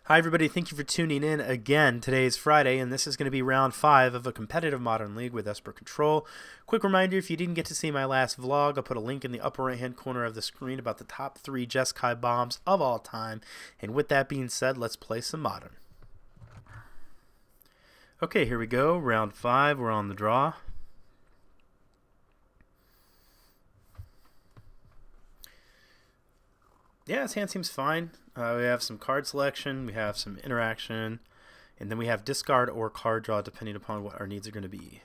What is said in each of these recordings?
Hi everybody, thank you for tuning in again. Today is Friday and this is going to be round 5 of a competitive Modern League with Esper Control. Quick reminder, if you didn't get to see my last vlog, I'll put a link in the upper right hand corner of the screen about the top 3 Jeskai bombs of all time. And with that being said, let's play some Modern. Okay, here we go. Round 5, we're on the draw. Yeah, his hand seems fine. We have some card selection, we have some interaction, and then we have discard or card draw depending upon what our needs are going to be.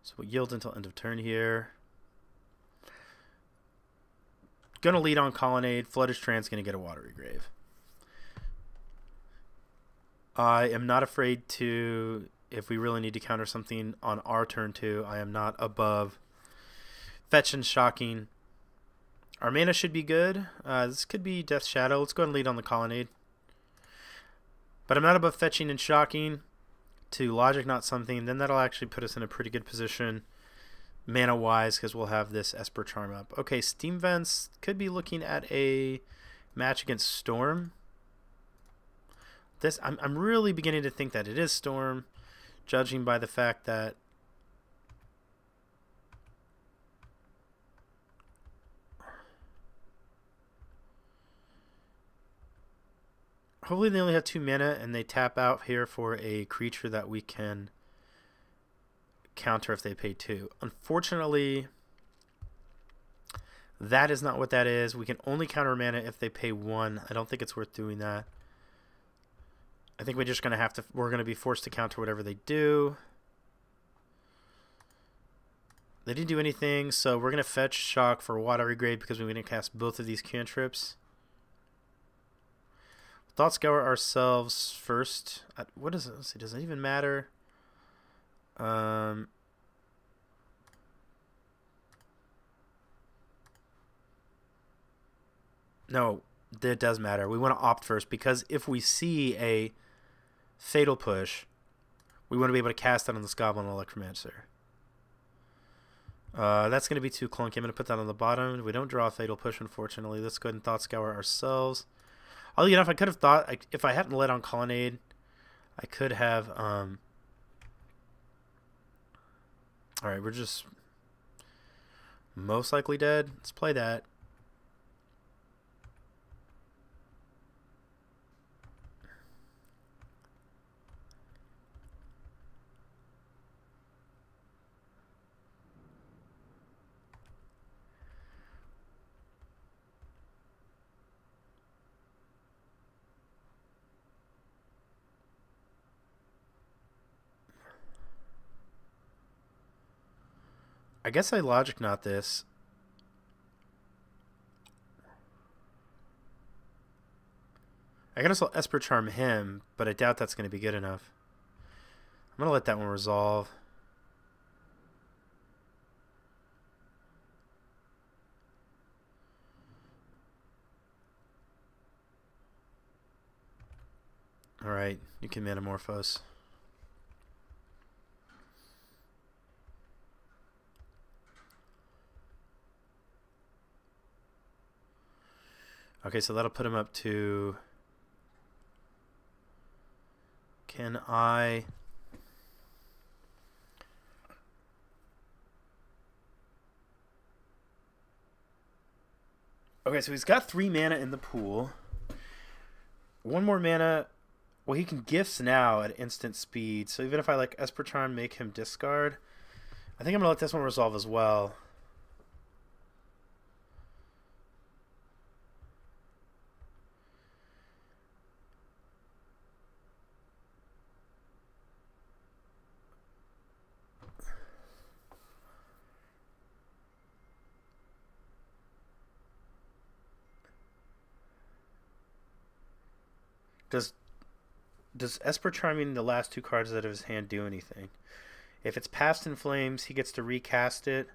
So we'll yield until end of turn here. Gonna lead on Colonnade. Flooded Strand's gonna get a Watery Grave. I am not afraid to, if we really need to counter something on our turn 2, I am not above fetch and shocking. Our mana should be good. This could be Death Shadow. Let's go ahead and lead on the Colonnade. But I'm not above fetching and shocking to Logic Not Something. Then that'll actually put us in a pretty good position mana-wise because we'll have this Esper Charm up. Okay, Steam Vents could be looking at a match against Storm. I'm really beginning to think that it is Storm, judging by the fact that hopefully they only have 2 mana and they tap out here for a creature that we can counter if they pay 2. Unfortunately, that is not what that is. We can only counter mana if they pay 1. I don't think it's worth doing that. I think we're just going to have to, we're going to be forced to counter whatever they do. They didn't do anything, so we're going to fetch Shock for Watery Grave because we're going to cast both of these cantrips. Thought Scour ourselves first. What is it? Let's see, does it even matter? No, it does matter. We want to opt first because if we see a Fatal Push, we want to be able to cast that on this Goblin Electromancer. That's going to be too clunky. I'm going to put that on the bottom. We don't draw a Fatal Push, unfortunately. Let's go ahead and Thought Scour ourselves. Oddly enough, I could have thought, if I hadn't led on Colonnade, I could have, alright, we're just most likely dead. Let's play that. I guess I Logic Not this. I can also Esper Charm him, but I doubt that's going to be good enough. I'm going to let that one resolve. Alright, you can Manamorphose. Okay, so that'll put him up to... Can I... Okay, so he's got 3 mana in the pool. 1 more mana... Well, he can Gifts now at instant speed. So even if I like Esper Charm, make him discard. I think I'm going to let this one resolve as well. Does Esper Charming the last 2 cards out of his hand do anything? If it's Past in Flames, he gets to recast it.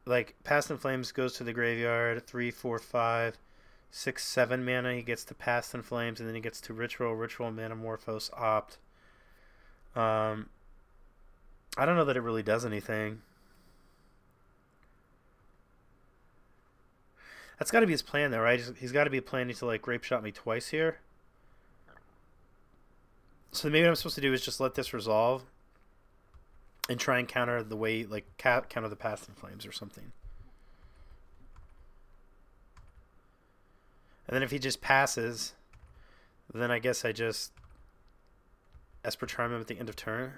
Like, Past in Flames goes to the graveyard. 3, 4, 5, 6, 7 mana. He gets to Past in Flames, and then he gets to Ritual, Manamorphose, Opt. I don't know that it really does anything. That's got to be his plan, though, right? He's got to be planning to like grape shot me twice here. So maybe what I'm supposed to do is just let this resolve and try and counter the way, like counter the Past in Flames or something. And then if he just passes, then I guess I just Esper Charm him at the end of turn.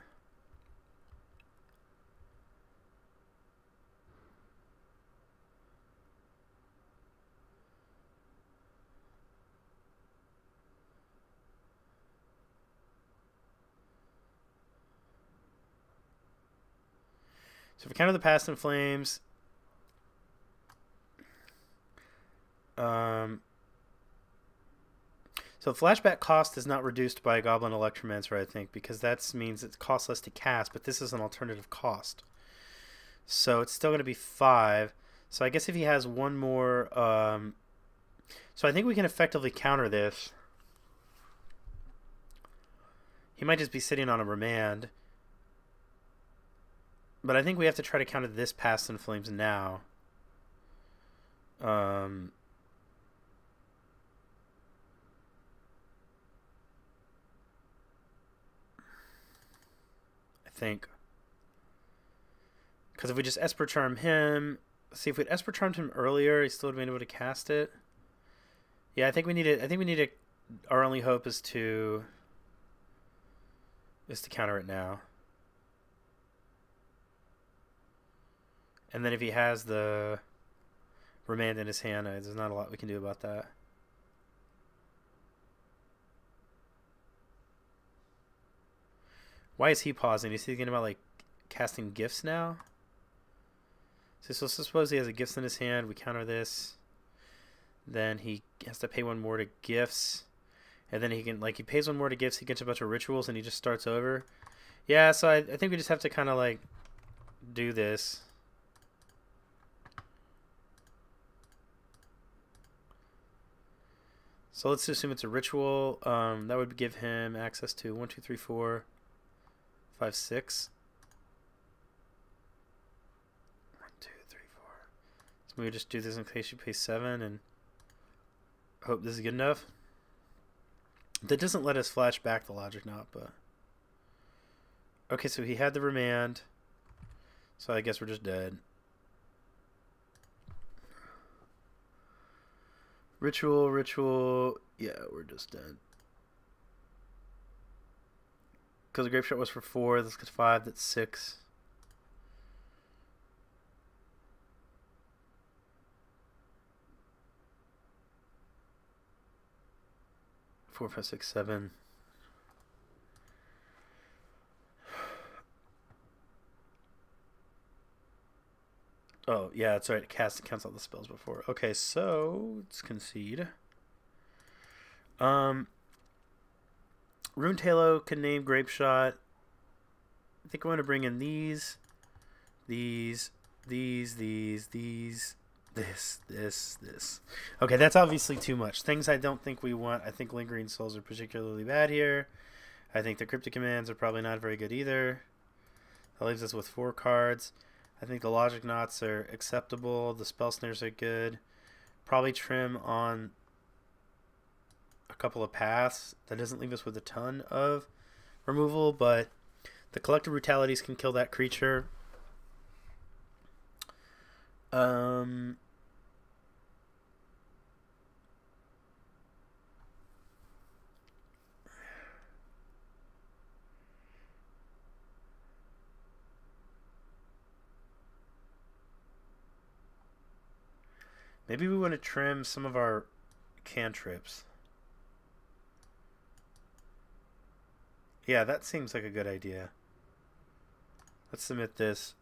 So if we counter the Past in Flames, so flashback cost is not reduced by Goblin Electromancer, I think, because that means it costs less to cast, but this is an alternative cost. So it's still going to be 5. So I guess if he has one more... so I think we can effectively counter this. He might just be sitting on a Remand. But I think we have to try to counter this Past in Flames now. I think. Because if we just Esper Charm him... See, if we'd Esper Charmed him earlier, he still would have been able to cast it. Yeah, I think we need it. I think we need it. Our only hope is to counter it now. And then if he has the Remand in his hand, there's not a lot we can do about that. Why is he pausing? Is he thinking about like casting gifts now? So suppose he has a gifts in his hand. We counter this. Then he has to pay one more to gifts. And then he can, like, he pays one more to gifts. He gets a bunch of rituals and he just starts over. Yeah, so I think we just have to kind of like do this. So let's assume it's a ritual. That would give him access to 1, 2, 3, 4, 5, 6. 1, 2, 3, 4. So maybe just do this in case you pay 7 and hope this is good enough. That doesn't let us flash back the Logic Knot, but... Okay, so he had the Remand. So I guess we're just dead. Ritual. Yeah, we're just dead. Because the Grape Shot was for 4, this gets 5, that's 6. 4, 5, 6, 7. Oh, yeah, that's right. Cast and cancel the spells before. Okay, so let's concede. Rune Talo can name Grape Shot. I think I want to bring in these, this. Okay, that's obviously too much. Things I don't think we want. I think Lingering Souls are particularly bad here. I think the Cryptic Commands are probably not very good either. That leaves us with 4 cards. I think the Logic Knots are acceptable. The Spell Snares are good. Probably trim on a couple of paths. That doesn't leave us with a ton of removal, but the Collective Brutalities can kill that creature. Maybe we want to trim some of our cantrips. Yeah, that seems like a good idea. Let's submit this.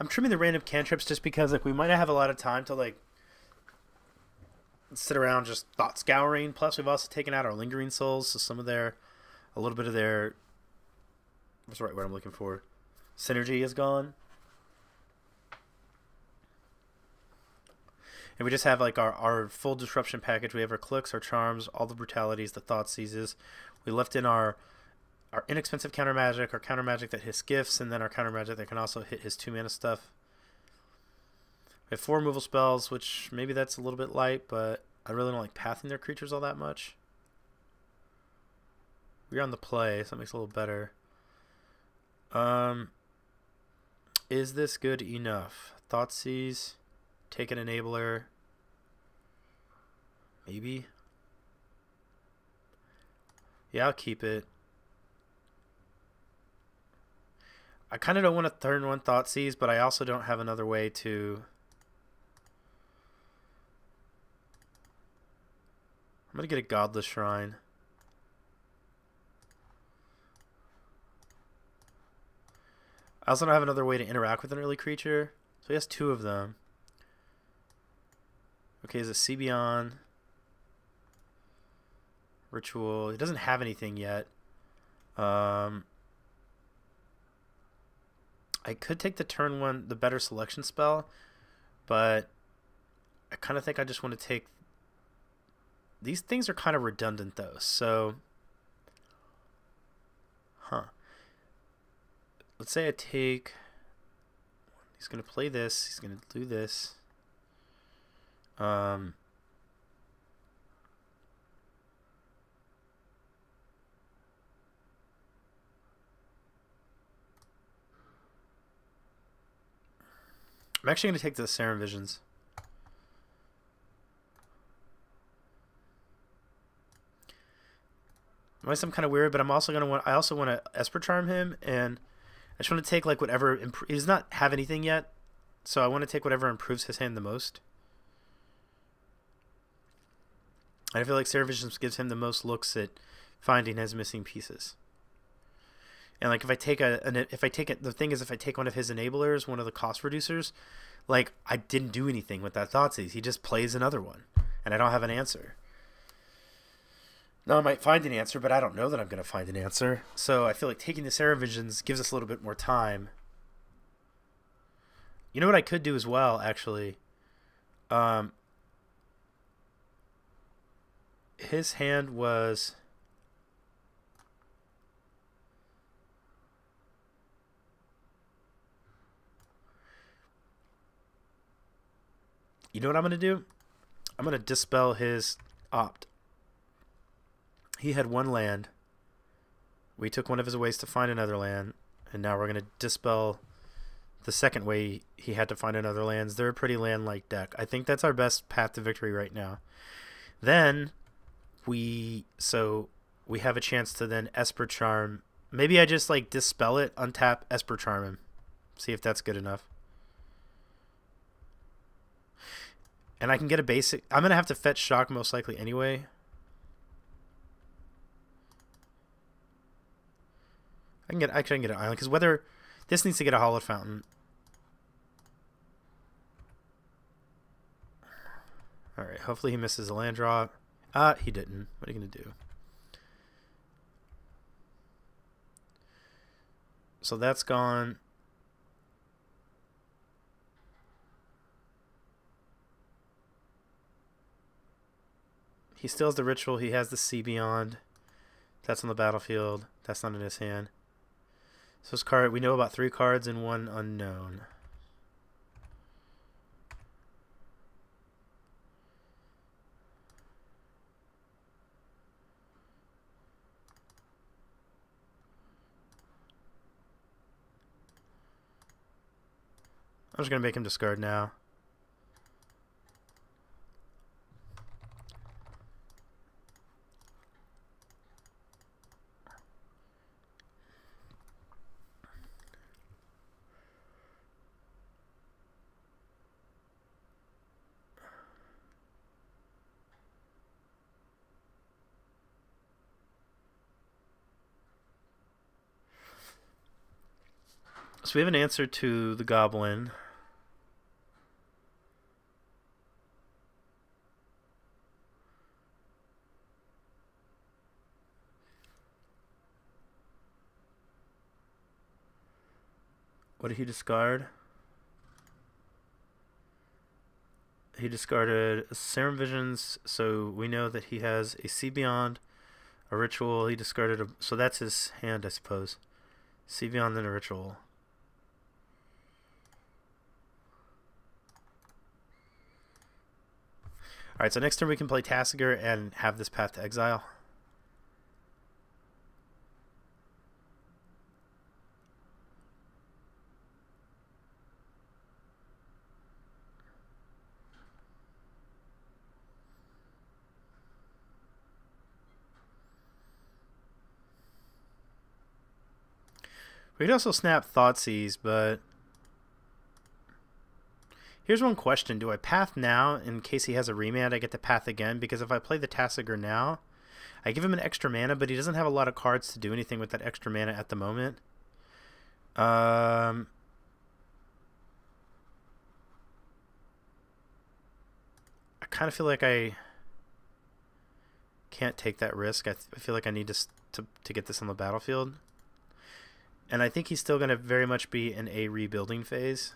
I'm trimming the random cantrips just because like we might not have a lot of time to like sit around just thought scouring. Plus we've also taken out our Lingering Souls, so some of their, a little bit of their, what's the right word I'm looking for? Synergy is gone. And we just have like our full disruption package. We have our clicks, our charms, all the brutalities, the thought seizes. We left in our our inexpensive counter magic, our counter magic that hits gifts, and then our counter magic that can also hit his 2-mana stuff. We have 4 removal spells, which maybe that's a little bit light, but I really don't like pathing their creatures all that much. We're on the play, so that makes it a little better. Is this good enough? Thoughtseize, take an enabler. Maybe. Yeah, I'll keep it. I kind of don't want to turn 1 Thoughtseize, but I also don't have another way to... I'm going to get a Godless Shrine. I also don't have another way to interact with an early creature. So he has 2 of them. Okay, is it Sebion? Ritual. He doesn't have anything yet. I could take the turn 1, the better selection spell, but I kind of think I just want to take... These things are kind of redundant though, so... Let's say I take... He's going to play this, he's going to do this. I'm actually going to take the Serum Visions. Might seem kind of weird, but I'm also going to want... I also want to Esper Charm him, and I just want to take like whatever... He does not have anything yet, so I want to take whatever improves his hand the most. I feel like Serum Visions gives him the most looks at finding his missing pieces. And like if I take the thing is if I take one of his enablers, one of the cost reducers, like I didn't do anything with that Thoughtseize. He just plays another one, and I don't have an answer. Now I might find an answer, but I don't know that I'm going to find an answer. So I feel like taking the Serum Visions gives us a little bit more time. You know what I could do as well, actually? His hand was... You know what I'm going to do? I'm going to dispel his opt. He had 1 land. We took one of his ways to find another land, and now we're going to dispel the second way he had to find another lands. They're a pretty land-like deck. I think that's our best path to victory right now. Then we have a chance to then Esper Charm. Maybe I just like dispel it, untap, Esper Charm him. See if that's good enough. And I can get a basic... I'm going to have to fetch Shock most likely anyway. I can get an island, because whether... This needs to get a Hallowed Fountain. Alright, hopefully he misses a land draw. He didn't. What are you going to do? So that's gone. He still has the Ritual. He has the Sea Beyond. That's on the battlefield. That's not in his hand. So this card, we know about 3 cards and 1 unknown. I'm just going to make him discard now. So we have an answer to the Goblin. What did he discard? He discarded Serum Visions, so we know that he has a Sea Beyond, A ritual, he discarded a... So that's his hand, I suppose. See beyond than a ritual. Alright, so next turn we can play Tasigur and have this path to exile. We could also snap Thoughtseize, but here's one question. Do I path now in case he has a remand? I get to path again, because if I play the Tasigur now, I give him an extra mana, but he doesn't have a lot of cards to do anything with that extra mana at the moment. I kind of feel like I can't take that risk. I feel like I need to get this on the battlefield. And I think he's still going to very much be in a rebuilding phase.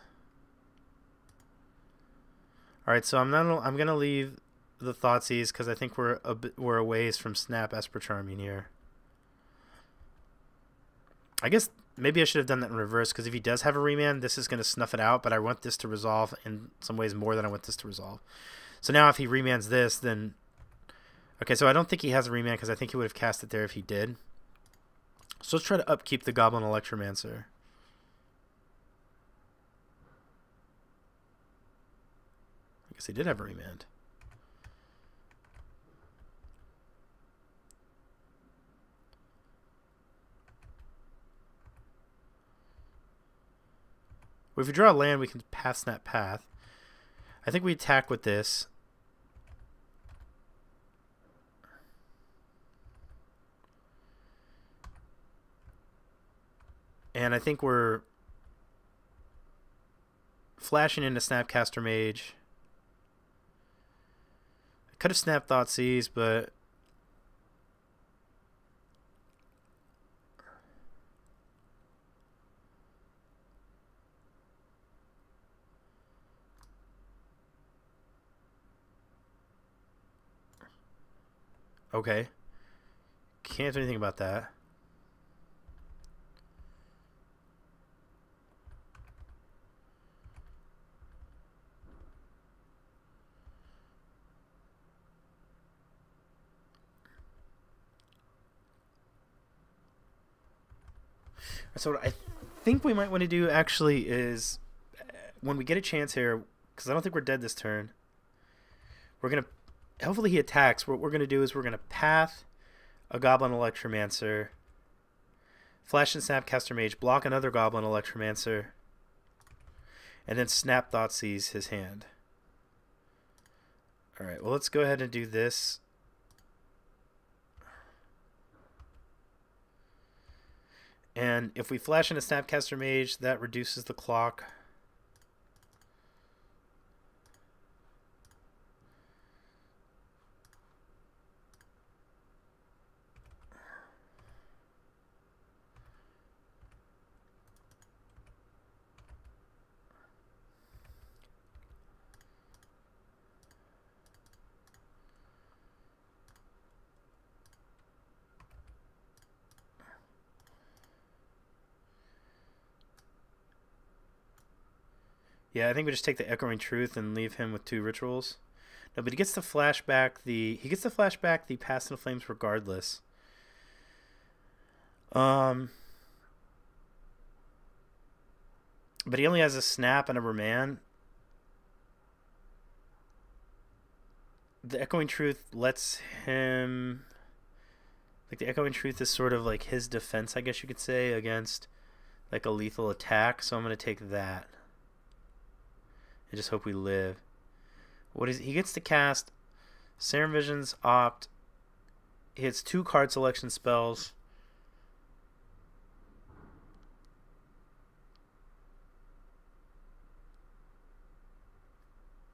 All right, so I'm going to leave the Thoughtseize because I think we're a ways from snap Esper Charming here. I guess maybe I should have done that in reverse, because if he does have a remand, this is going to snuff it out, but I want this to resolve in some ways more than I want this to resolve. So now if he remands this, then... Okay, so I don't think he has a remand because I think he would have cast it there if he did. So let's try to upkeep the Goblin Electromancer. I guess he did have a remand. Well, if we draw a land, we can path snap path. I think we attack with this. And I think we're flashing into Snapcaster Mage. I could have snapped Thoughtseize, but okay. Can't do anything about that. So what I think we might want to do actually is, when we get a chance here, because I don't think we're dead this turn, we're going to, hopefully he attacks. What we're going to do is we're going to path a Goblin Electromancer, flash and Snapcaster Mage, block another Goblin Electromancer, and then snap Thoughtseize his hand. Alright, well let's go ahead and do this. And if we flash in a Snapcaster Mage, that reduces the clock. Yeah, I think we just take the Echoing Truth and leave him with 2 rituals. No, but he gets to flashback the Past in Flames regardless. But he only has a snap and a remand. The Echoing Truth lets him, like, the Echoing Truth is sort of like his defense, I guess you could say, against like a lethal attack. So I'm gonna take that. I just hope we live. What is he gets to cast Serum Visions, Opt. He hits 2 card selection spells.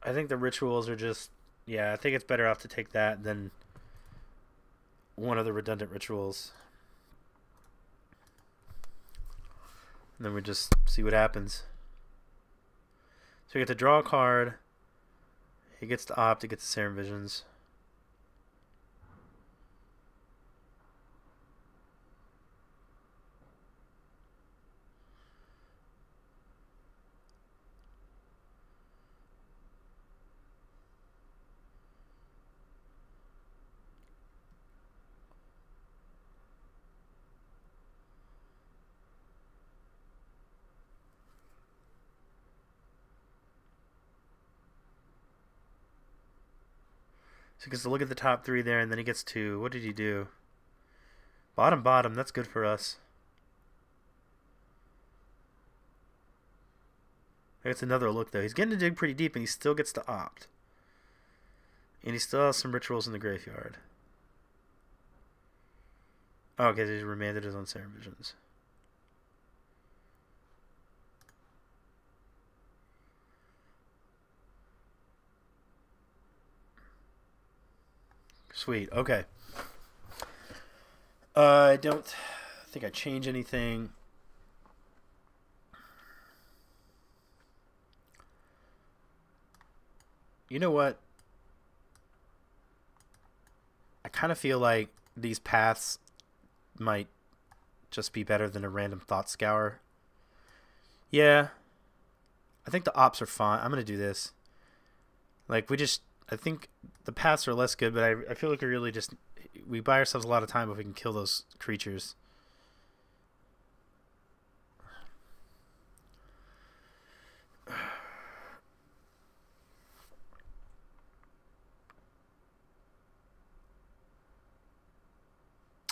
I think the rituals are just, yeah, I think it's better off to take that than one of the redundant rituals. And then we just see what happens. So we get to draw a card. He gets to opt to get the Serum Visions. So he gets to look at the top 3 there, and then he gets to, what did he do? Bottom, that's good for us. That's another look, though. He's getting to dig pretty deep, and he still gets to opt. And he still has some rituals in the graveyard. Oh, okay, he's remanded his own Serum Visions. Sweet, okay. I don't think I change anything. You know what? I kind of feel like these paths might just be better than a random Thought Scour. Yeah. I think the ops are fine. I'm going to do this. Like, I think the paths are less good, but I feel like we really just, we buy ourselves a lot of time if we can kill those creatures.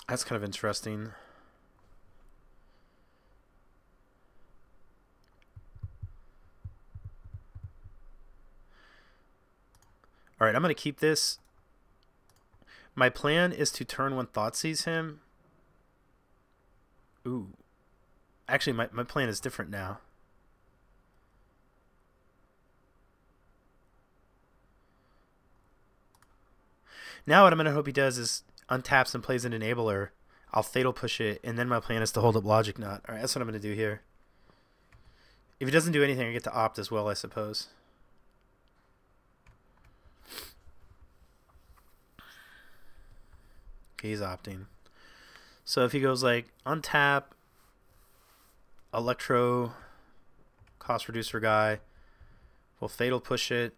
That's kind of interesting. All right, I'm going to keep this. My plan is to turn 1 Thoughtseize him. Ooh. Actually, my plan is different now. Now what I'm going to hope he does is untaps and plays an Enabler. I'll Fatal Push it, and then my plan is to hold up Logic Knot. Alright, that's what I'm going to do here. If he doesn't do anything, I get to opt as well, I suppose. Okay, he's opting. So if he goes like untap, Electro, cost reducer guy, we'll Fatal Push it.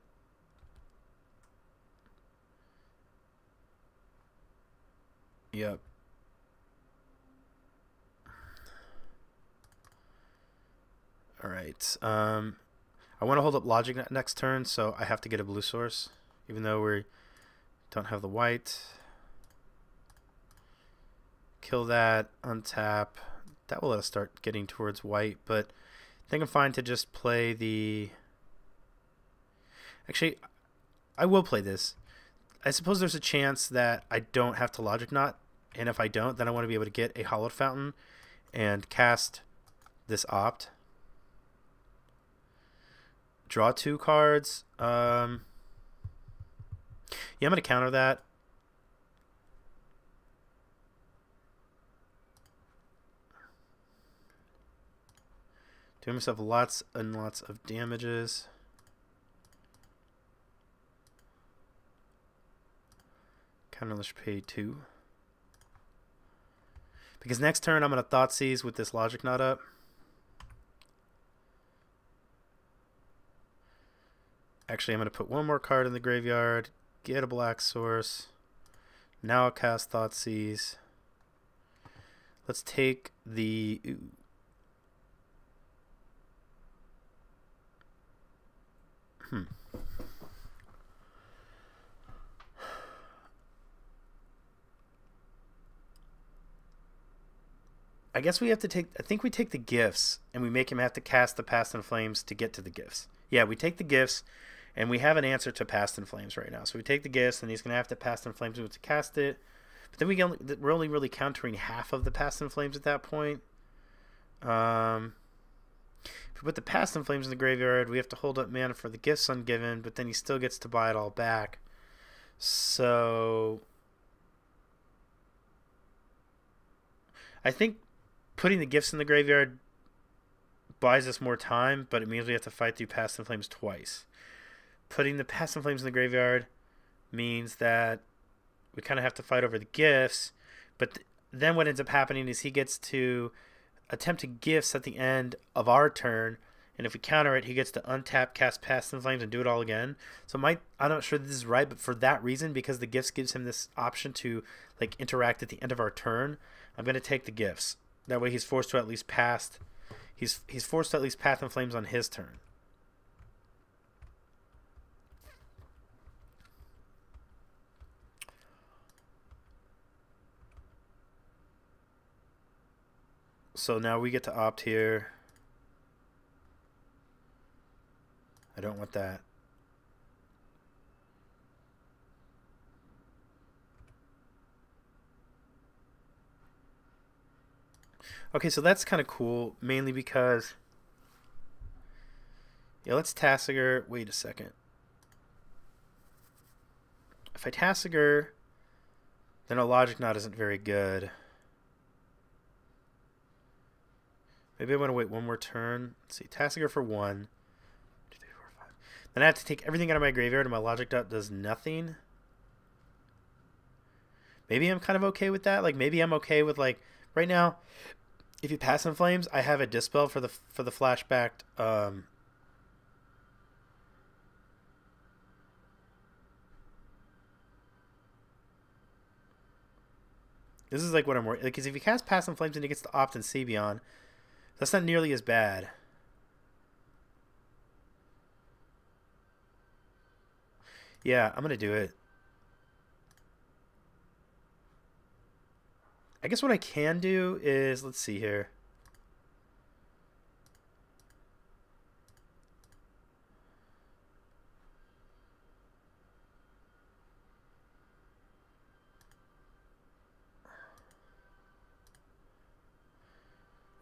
Yep. Alright. I want to hold up Logic next turn, so I have to get a blue source, even though we don't have the white. Kill that, untap. That will let us start getting towards white, but I think I'm fine to just play the... Actually, I will play this. I suppose there's a chance that I don't have to Logic Knot, and if I don't, then I want to be able to get a Hallowed Fountain and cast this opt. Draw 2 cards. Yeah, I'm going to counter that. Doing myself lots and lots of damages. Counterless pay 2. Because next turn I'm going to Thoughtseize with this Logic Knot up. Actually, I'm going to put 1 more card in the graveyard, get a black source. Now I'll cast Thoughtseize. Let's take the... Ooh. I guess we have to take... I think we take the gifts, and we make him have to cast the Past in Flames to get to the gifts. Yeah, we take the gifts, and we have an answer to Past in Flames right now. So we take the gifts, and he's going to have to Past in Flames to cast it. But then we're only really countering half of the Past in Flames at that point. If we put the Past in Flames in the graveyard, we have to hold up mana for the gifts ungiven, but then he still gets to buy it all back. So I think putting the gifts in the graveyard buys us more time, but it means we have to fight through Past in Flames twice. Putting the Past in Flames in the graveyard means that we kind of have to fight over the gifts, but then what ends up happening is he gets to attempt to gifts at the end of our turn, and if we counter it, he gets to untap, cast Past in Flames, and do it all again. So I'm not sure this is right, but for that reason, because the gifts gives him this option to like interact at the end of our turn, I'm going to take the gifts. That way he's forced to at least pass. He's forced to at least Path in Flames on his turn. So now we get to opt here. I don't want that. Okay, so that's kind of cool, mainly because... Yeah, let's Tasigur. Wait a second. If I Tasigur, then a Logic Knot isn't very good. Maybe I want to wait one more turn. Let's see, Tasigur for 1. 2, 3, 4, 5. Then I have to take everything out of my graveyard and my Logic Knot does nothing. Maybe I'm kind of okay with that. Like, maybe I'm okay with, like, right now, if you pass in Flames, I have a Dispel for the flashbacked this is like what I'm worried. Like, because if you cast Pass in Flames and he gets to opt and Sebion, that's not nearly as bad. Yeah, I'm gonna do it. I guess what I can do is, let's see here.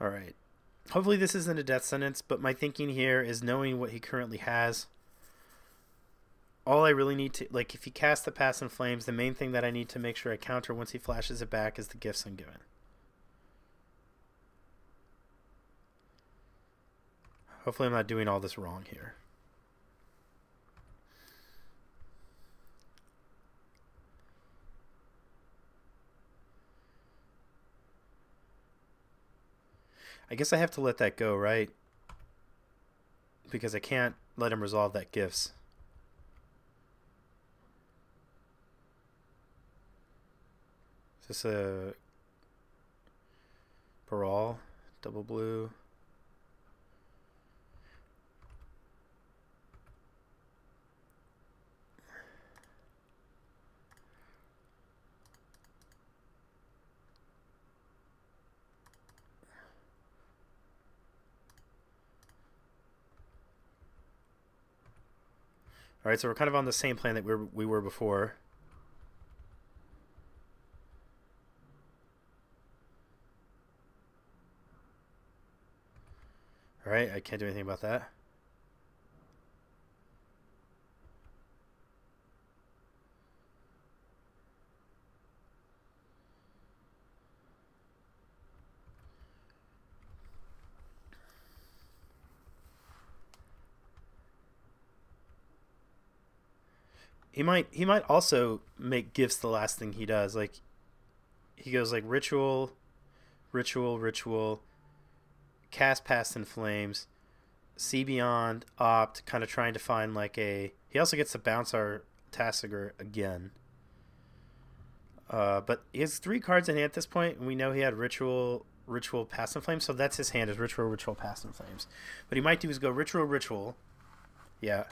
All right. Hopefully this isn't a death sentence, but my thinking here is knowing what he currently has. All I really need to, like, if he casts the Pass in Flames, the main thing that I need to make sure I counter once he flashes it back is the Gifts Ungiven. Hopefully I'm not doing all this wrong here. I guess I have to let that go, right? Because I can't let him resolve that Gifts. Is this a Baral? Double blue? All right, so we're kind of on the same plan that we were before. All right, I can't do anything about that. He might also make Gifts the last thing he does. Like, he goes like Ritual, Ritual, Ritual, cast Past in Flames, See Beyond, opt, kind of trying to find like a... He also gets to bounce our Tasigur again. But he has 3 cards in hand at this point, and we know he had Ritual, Ritual, Past in Flames, so that's his hand, is Ritual, Ritual, Past in Flames. What he might do is go Ritual, Ritual. Yeah.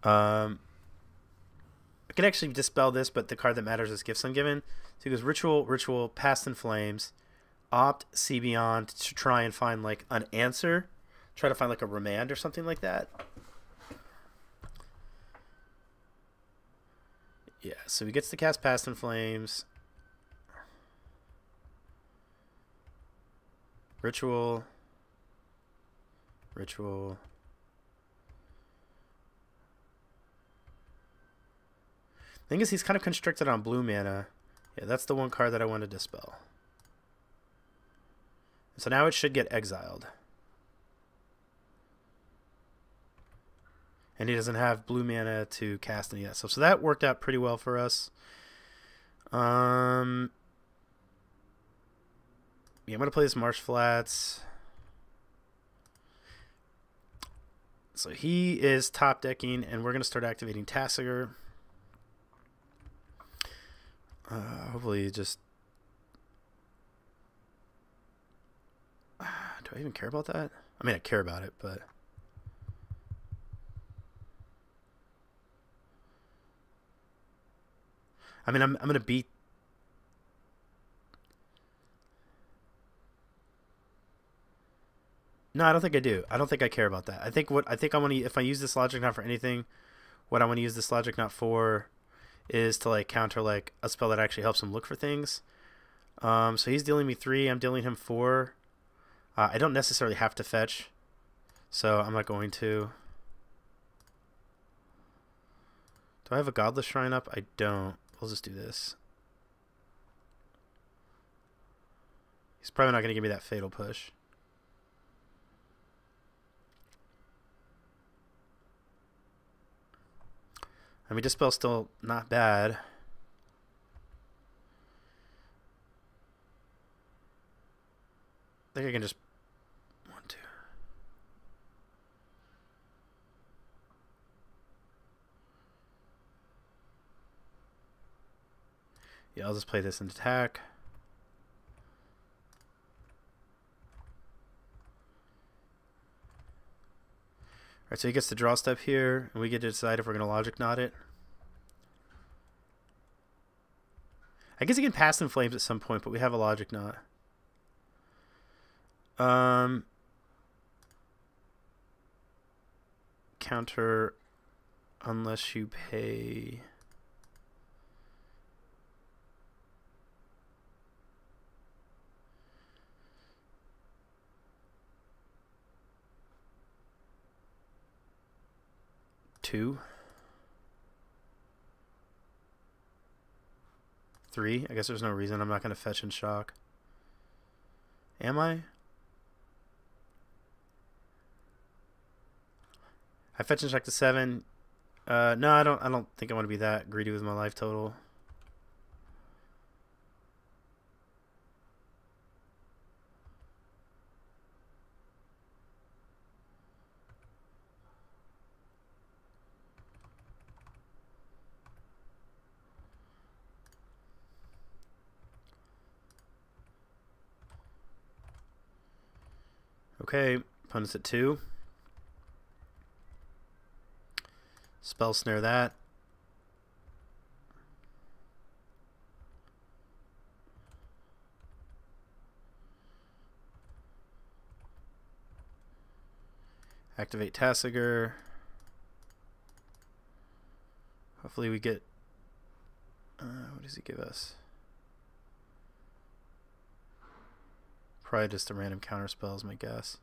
I could actually dispel this, but the card that matters is Gifts Ungiven. So he goes Ritual, Ritual, Past in Flames, opt, See Beyond to try and find like an answer. Try to find like a remand or something like that. Yeah, so he gets to cast Past in Flames. Ritual. Ritual. Thing is, he's kind of constricted on blue mana. Yeah, that's the one card that I want to dispel. So now it should get exiled. And he doesn't have blue mana to cast any of that stuff. So that worked out pretty well for us. Yeah, I'm going to play this Marsh Flats. So he is top decking, and we're going to start activating Tasigur. Hopefully just... do I even care about that? I mean, I care about it, but... I mean, I'm going to beat... No, I don't think I do. I don't think I care about that. I think I want to, if I use this logic not for anything, what I want to use this logic not for is to like counter like a spell that actually helps him look for things. So he's dealing me 3. I'm dealing him 4. I don't necessarily have to fetch, so I'm not going to. Do I have a Godless Shrine up? I don't. We'll just do this. He's probably not going to give me that Fatal Push. I mean, Dispel's still not bad. I think I can just 1, 2. Yeah, I'll just play this in attack. Alright, so he gets to draw step here, and we get to decide if we're going to logic knot it. I guess he can pass in flames at some point, but we have a logic knot. Counter unless you pay. Two. 3. I guess there's no reason I'm not going to fetch and shock. Am I? I fetch and shock to 7. No, I don't think I want to be that greedy with my life total. Okay, opponent's at 2. Spell snare that. Activate Tassiger. Hopefully we get... what does he give us? Probably just a random counter spell is my guess.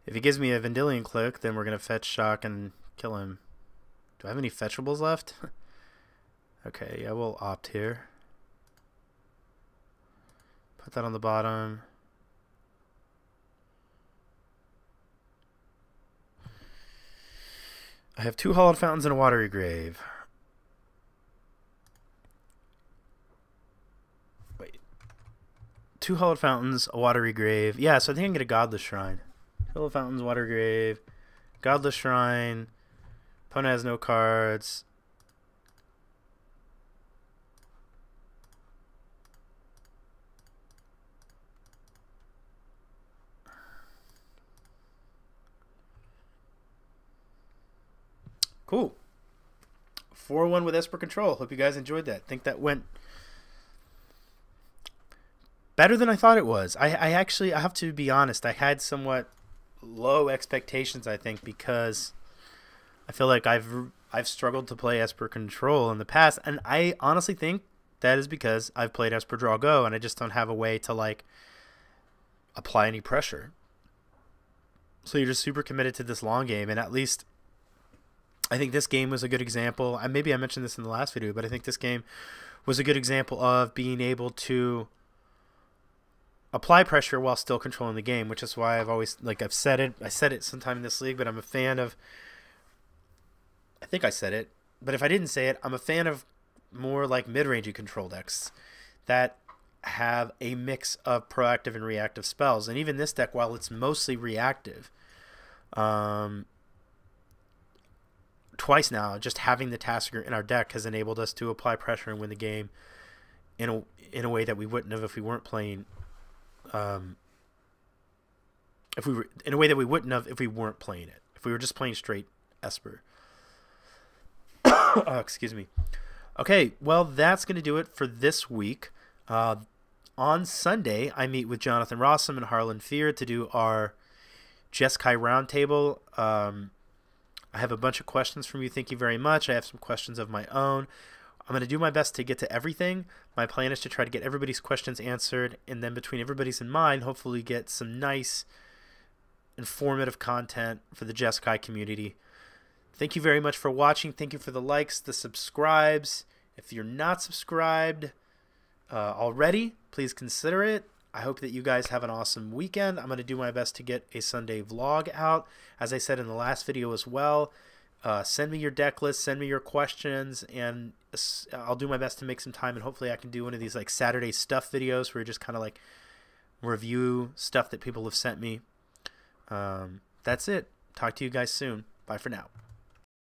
If he gives me a Vendilion Click, then we're going to fetch, shock, and kill him. Do I have any fetchables left? Okay, yeah, we'll opt here. Put that on the bottom. I have 2 Hallowed Fountains and a Watery Grave. Wait. 2 Hallowed Fountains, a Watery Grave. Yeah, so I think I can get a Godless Shrine. Hallowed Fountains, Watery Grave, Godless Shrine. Opponent has no cards. Cool. 4-1 with Esper Control. Hope you guys enjoyed that. Think that went better than I thought it was. I actually, I have to be honest, I had somewhat low expectations, I think, because I feel like I've struggled to play Esper Control in the past, and I honestly think that is because I've played Esper Draw Go, and I just don't have a way to like apply any pressure. So you're just super committed to this long game, and at least I think this game was a good example. Maybe I mentioned this in the last video, but I think this game was a good example of being able to apply pressure while still controlling the game, which is why I've always, like I've said it, I said it sometime in this league, but I'm a fan of, I think I said it, but if I didn't say it, I'm a fan of more like mid-rangey control decks that have a mix of proactive and reactive spells. And even this deck, while it's mostly reactive, twice now, just having the Tassiger in our deck has enabled us to apply pressure and win the game in a way that we wouldn't have if we weren't playing. In a way that we wouldn't have if we weren't playing it. If we were just playing straight Esper. Oh, excuse me. Okay, well, that's going to do it for this week. On Sunday, I meet with Jonathan Rossum and Harlan Fear to do our Jeskai Roundtable. I have a bunch of questions from you. Thank you very much. I have some questions of my own. I'm going to do my best to get to everything. My plan is to try to get everybody's questions answered, and then between everybody's and mine, hopefully get some nice, informative content for the Jeskai community. Thank you very much for watching. Thank you for the likes, the subscribes. If you're not subscribed already, please consider it. I hope that you guys have an awesome weekend. I'm going to do my best to get a Sunday vlog out. As I said in the last video as well, send me your deck list, send me your questions, and I'll do my best to make some time, and hopefully I can do one of these like Saturday stuff videos where you just kind of like review stuff that people have sent me. That's it. Talk to you guys soon. Bye for now.